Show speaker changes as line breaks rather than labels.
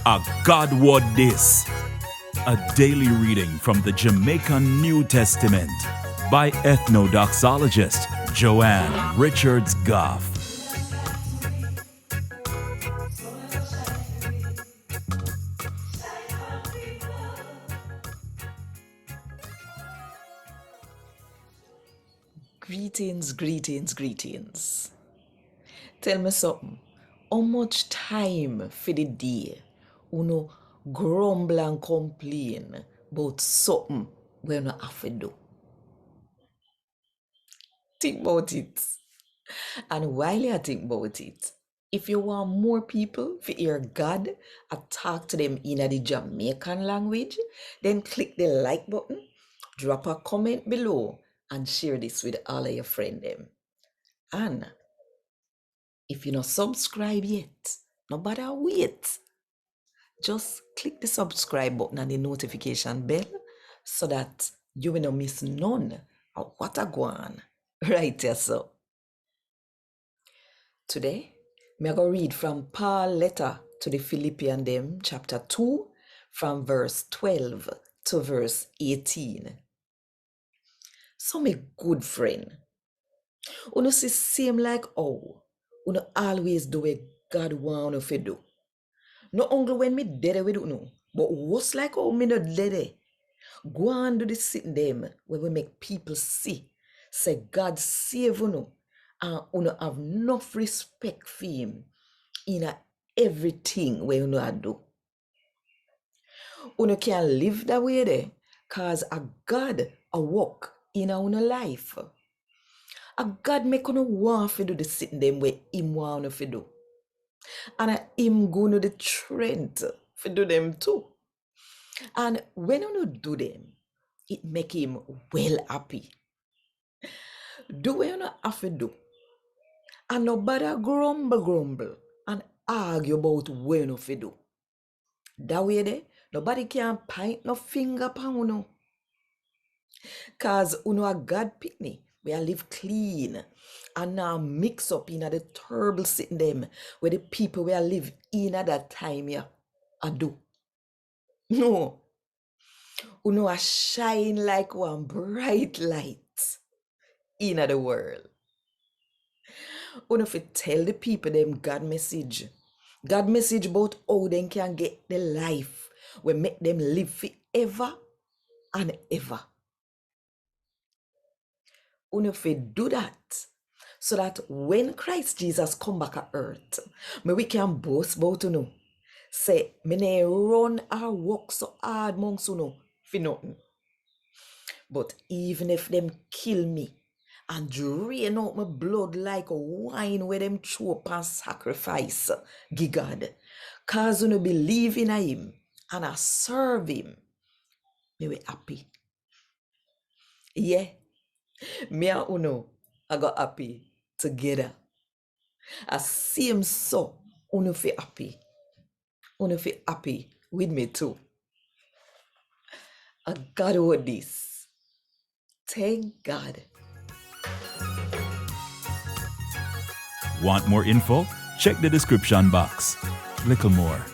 A God Word This, a daily reading from the Jamaican New Testament by Ethnodoxologist Joanne Richards Goffe.
Greetings. Tell me something. How much time for the day you grumble and complain about something we you have to do? Think about it. And while you think about it, if you want more people to hear God and talk to them in the Jamaican language, then click the like button, drop a comment below, and share this with all of your friends. And if you not subscribe yet, no bother wait. Just click the subscribe button and the notification bell so that you will not miss none of what I go on right here. So today, me go read from Paul's letter to the Philippians them, chapter 2, from verse 12 to verse 18. So my good friend, you see same like how you always do what God want you to do. Not only when me dead we don't know, but what's like how me not dead. Go and do the sitting them where we make people see. Say God save you and you have enough respect for him in everything where you do. You can live that way there cause a God a work in our life. A God make you want to do the sitting them where him want to do. And him go to the strength to do them too. And when you do them, it make him well happy. Do what you have to do. And nobody grumble and argue about what you have to do. That way there, nobody can point no finger upon you. Cause you a God pickney. We are live clean and now mix up in the terrible sitting them where the people we are live in at that time here and do. No. You a shine like one bright light in the world. You fi tell the people them God message. God message about how they can get the life we make them live forever and ever. You fi do that so that when Christ Jesus come back at earth, we can boast about you. Say, me ne run our work so hard amongst you for nothing. But even if them kill me and drain out my blood like wine where them choke and sacrifice, give God, cause you believe in him and I serve him, me we happy. Yeah, me and Uno, I got happy together. I see him so, Uno fi happy. Uno fi happy with me too. I got over this. Thank God.
Want more info? Check the description box. Little more.